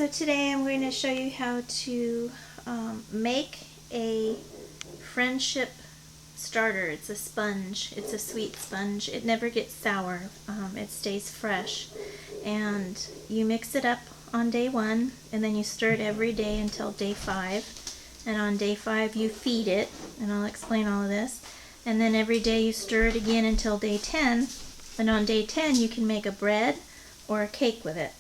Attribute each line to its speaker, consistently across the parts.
Speaker 1: So today I'm going to show you how to make a friendship starter. It's a sponge. It's a sweet sponge. It never gets sour. It stays fresh. And you mix it up on day 1, and then you stir it every day until day 5. And on day 5 you feed it, and I'll explain all of this. And then every day you stir it again until day 10. And on day 10 you can make a bread or a cake with it.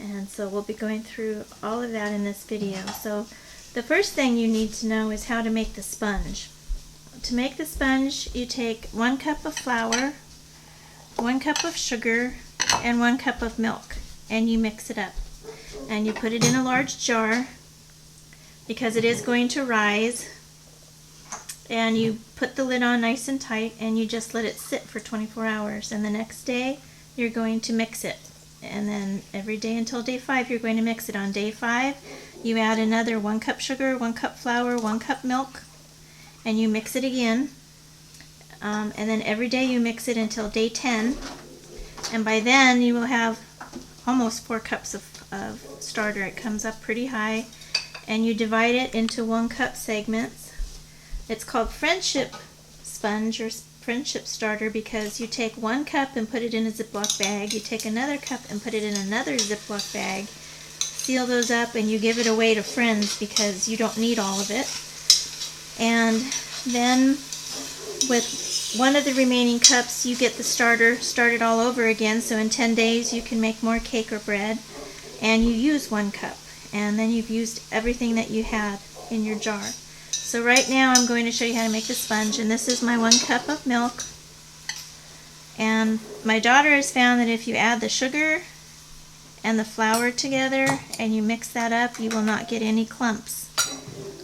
Speaker 1: And so we'll be going through all of that in this video. So the first thing you need to know is how to make the sponge. To make the sponge, you take 1 cup of flour, 1 cup of sugar, and 1 cup of milk, and you mix it up. And you put it in a large jar because it is going to rise. And you put the lid on nice and tight, and you just let it sit for 24 hours. And the next day, you're going to mix it. And then every day until day 5 you're going to mix it. On day 5 you add another 1 cup sugar, 1 cup flour, 1 cup milk, and you mix it again. And then every day you mix it until day 10, and by then you will have almost 4 cups of starter. It comes up pretty high, and you divide it into 1 cup segments. It's called friendship sponge or friendship starter because you take 1 cup and put it in a Ziploc bag, you take another cup and put it in another Ziploc bag, seal those up, and you give it away to friends because you don't need all of it. And then with one of the remaining cups you get the starter started all over again, so in 10 days you can make more cake or bread, and you use 1 cup, and then you've used everything that you had in your jar. So right now I'm going to show you how to make the sponge, and this is my 1 cup of milk. And my daughter has found that if you add the sugar and the flour together and you mix that up, you will not get any clumps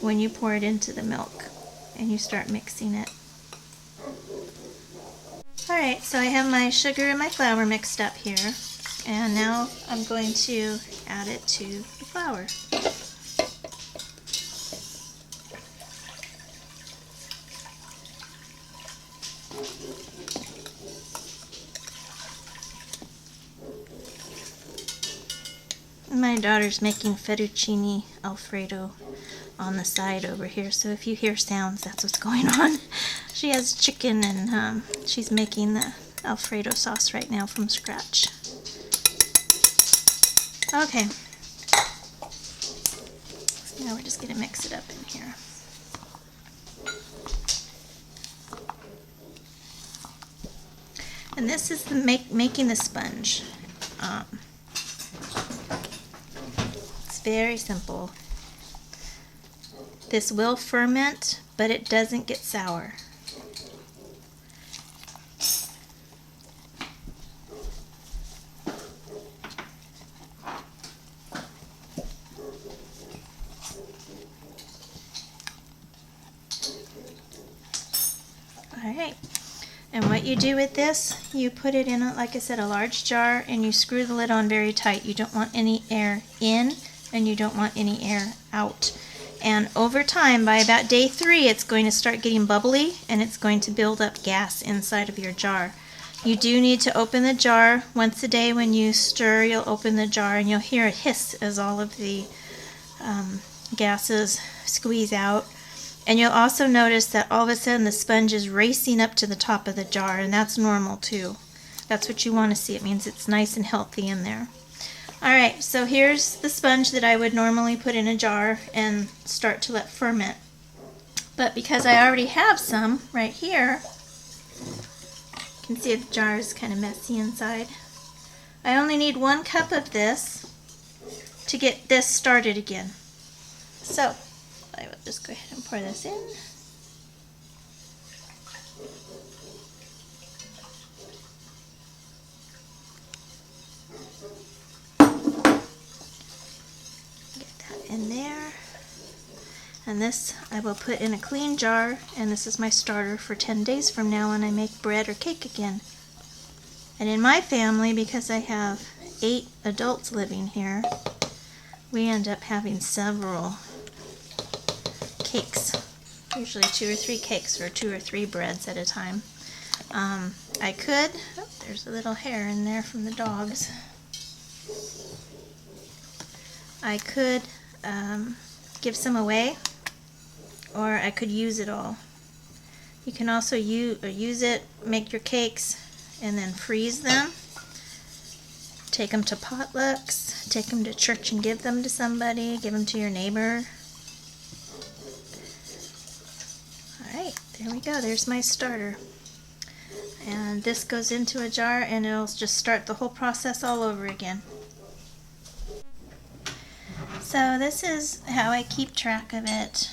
Speaker 1: when you pour it into the milk and you start mixing it. Alright, so I have my sugar and my flour mixed up here, and now I'm going to add it to the flour. My daughter's making fettuccine Alfredo on the side over here, so if you hear sounds, that's what's going on. She has chicken, and she's making the Alfredo sauce right now from scratch. Okay, so now we're just going to mix it up in here. And this is the making the sponge. Very simple. This will ferment, but it doesn't get sour. Alright, and what you do with this, you put it in, like I said, a large jar, and you screw the lid on very tight. You don't want any air in, and you don't want any air out. And over time, by about day 3, it's going to start getting bubbly, and it's going to build up gas inside of your jar. You do need to open the jar once a day. When you stir, you'll open the jar and you'll hear a hiss as all of the gases squeeze out. And you'll also notice that all of a sudden the sponge is racing up to the top of the jar, and that's normal too. That's what you want to see. It means it's nice and healthy in there. Alright, so here's the sponge that I would normally put in a jar and start to let ferment. But because I already have some right here, you can see the jar is kind of messy inside. I only need 1 cup of this to get this started again. So, I will just go ahead and pour this in. In there, and this I will put in a clean jar, and this is my starter for 10 days from now when I make bread or cake again. And in my family, because I have 8 adults living here, we end up having several cakes, usually 2 or 3 cakes or 2 or 3 breads at a time. I could, oh, there's a little hair in there from the dogs. I could give some away, or I could use it all. You can also use it, make your cakes, and then freeze them. Take them to potlucks, take them to church and give them to somebody, give them to your neighbor. Alright, there we go, there's my starter. And this goes into a jar and it'll just start the whole process all over again. So this is how I keep track of it.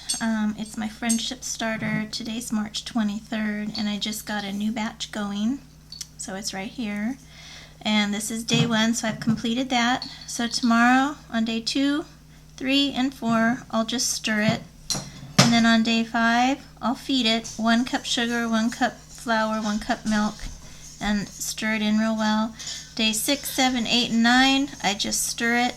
Speaker 1: It's my friendship starter. Today's March 23rd and I just got a new batch going. So it's right here. And this is day 1, so I've completed that. So tomorrow on day 2, 3, and 4, I'll just stir it. And then on day 5, I'll feed it 1 cup sugar, 1 cup flour, 1 cup milk, and stir it in real well. Day 6, 7, 8, and 9, I just stir it.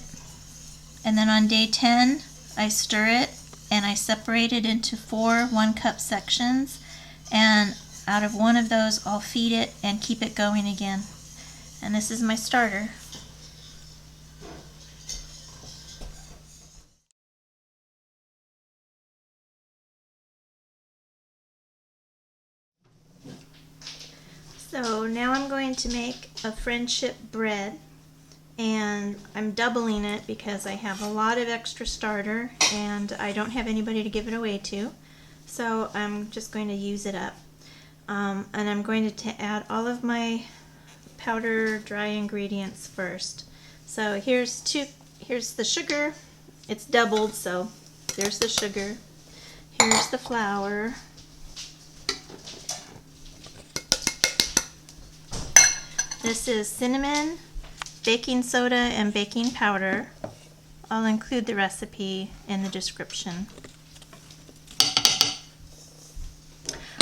Speaker 1: And then on day 10, I stir it and I separate it into 4 1-cup sections. And out of one of those, I'll feed it and keep it going again. And this is my starter. So now I'm going to make a friendship bread. And I'm doubling it because I have a lot of extra starter and I don't have anybody to give it away to. So I'm just going to use it up. And I'm going to add all of my powder dry ingredients first. So here's the sugar. It's doubled, so there's the sugar. Here's the flour. This is cinnamon, baking soda, and baking powder. I'll include the recipe in the description.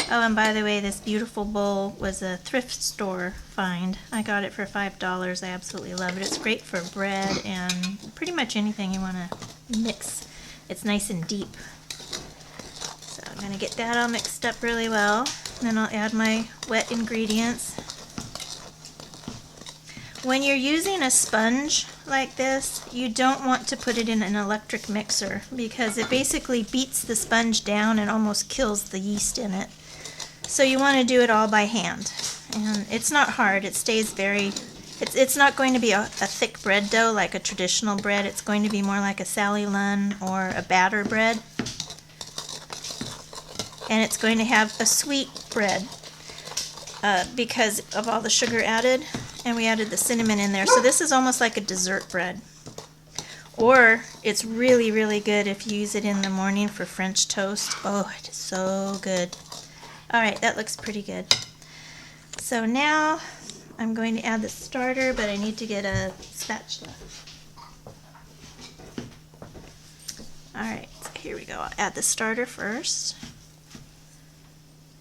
Speaker 1: Oh, and by the way, this beautiful bowl was a thrift store find. I got it for $5. I absolutely love it. It's great for bread and pretty much anything you want to mix. It's nice and deep. So I'm going to get that all mixed up really well. Then I'll add my wet ingredients. When you're using a sponge like this, you don't want to put it in an electric mixer because it basically beats the sponge down and almost kills the yeast in it. So you want to do it all by hand. And it's not hard. It stays very... It's not going to be a thick bread dough like a traditional bread. It's going to be more like a Sally Lunn or a batter bread. And it's going to have a sweet bread because of all the sugar added. And we added the cinnamon in there. So this is almost like a dessert bread. Or it's really, really good if you use it in the morning for French toast. Oh, it is so good. Alright, that looks pretty good. So now I'm going to add the starter, but I need to get a spatula. Alright, so here we go. I'll add the starter first.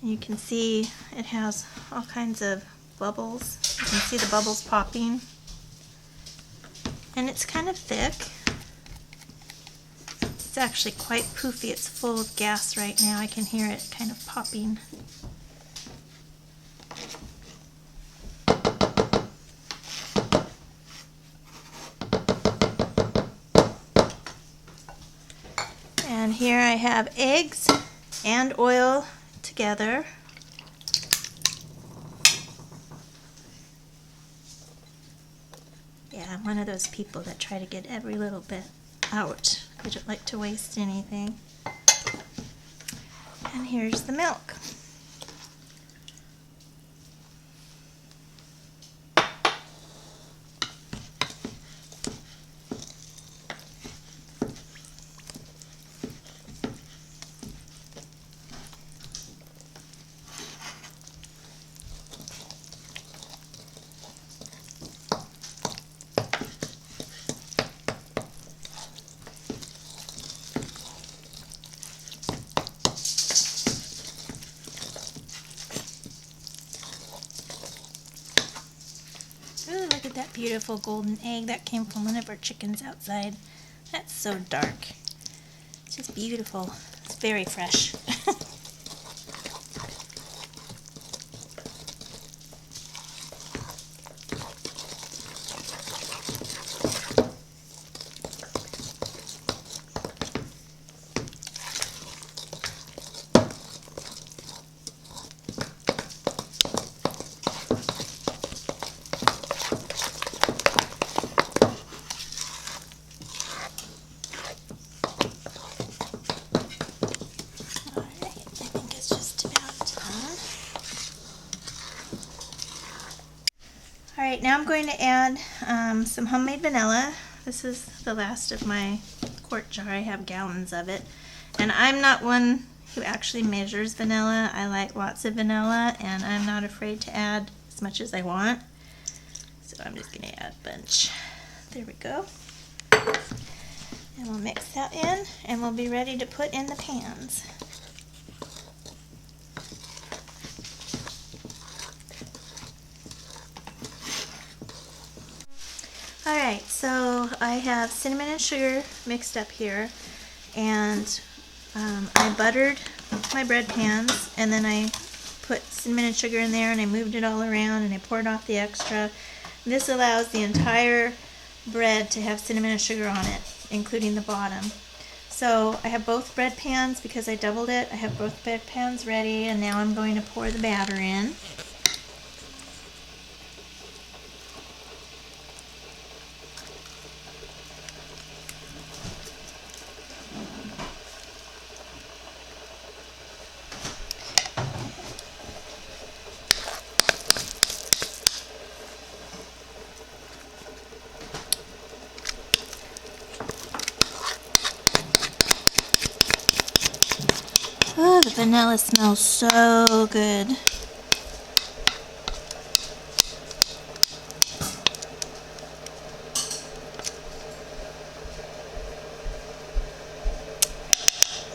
Speaker 1: You can see it has all kinds of bubbles. You can see the bubbles popping. And it's kind of thick. It's actually quite poofy. It's full of gas right now. I can hear it kind of popping. And here I have eggs and oil together. Yeah, I'm one of those people that try to get every little bit out. I don't like to waste anything. And here's the milk. Ooh, look at that beautiful golden egg. That came from one of our chickens outside. That's so dark. It's just beautiful. It's very fresh. Alright, now I'm going to add some homemade vanilla. This is the last of my quart jar. I have gallons of it. And I'm not one who actually measures vanilla. I like lots of vanilla, and I'm not afraid to add as much as I want. So I'm just going to add a bunch. There we go. And we'll mix that in, and we'll be ready to put in the pans. Alright, so I have cinnamon and sugar mixed up here, and I buttered my bread pans, and then I put cinnamon and sugar in there, and I moved it all around, and I poured off the extra. This allows the entire bread to have cinnamon and sugar on it, including the bottom. So I have both bread pans, because I doubled it, I have both bread pans ready, and now I'm going to pour the batter in. Oh, the vanilla smells so good.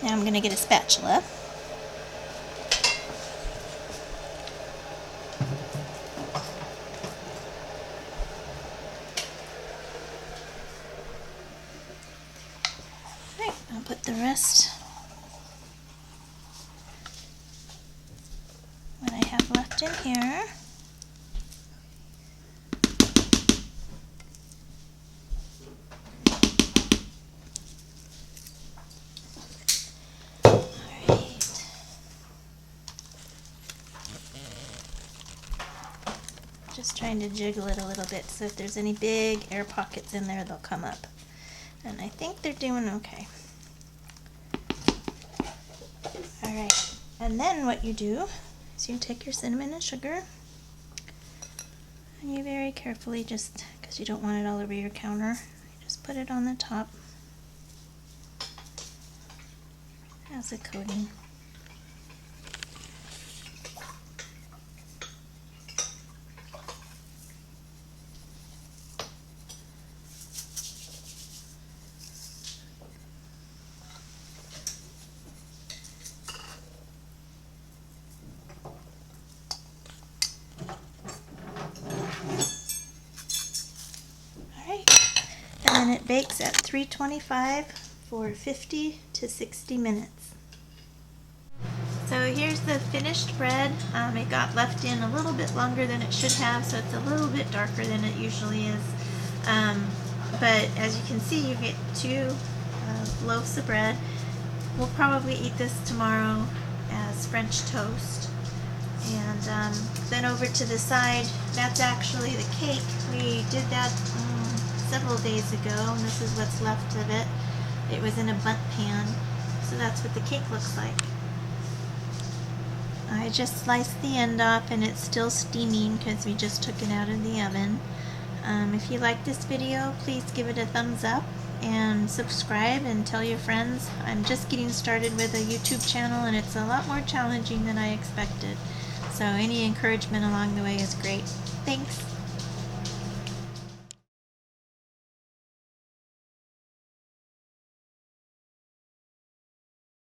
Speaker 1: Now I'm going to get a spatula. Alright, I'll put the rest what I have left in here. Alright. Just trying to jiggle it a little bit, so if there's any big air pockets in there, they'll come up. And I think they're doing okay. Alright, and then what you do is you take your cinnamon and sugar, and you very carefully, just because you don't want it all over your counter, you just put it on the top as a coating. And then it bakes at 325 for 50 to 60 minutes. So here's the finished bread. It got left in a little bit longer than it should have, so it's a little bit darker than it usually is. But as you can see, you get 2 loaves of bread. We'll probably eat this tomorrow as French toast. And then over to the side, that's actually the cake. We did that several days ago, and this is what's left of it. It was in a bundt pan, so that's what the cake looks like. I just sliced the end off, and it's still steaming because we just took it out of the oven. If you like this video, please give it a thumbs up and subscribe and tell your friends. I'm just getting started with a YouTube channel, and it's a lot more challenging than I expected. So any encouragement along the way is great. Thanks.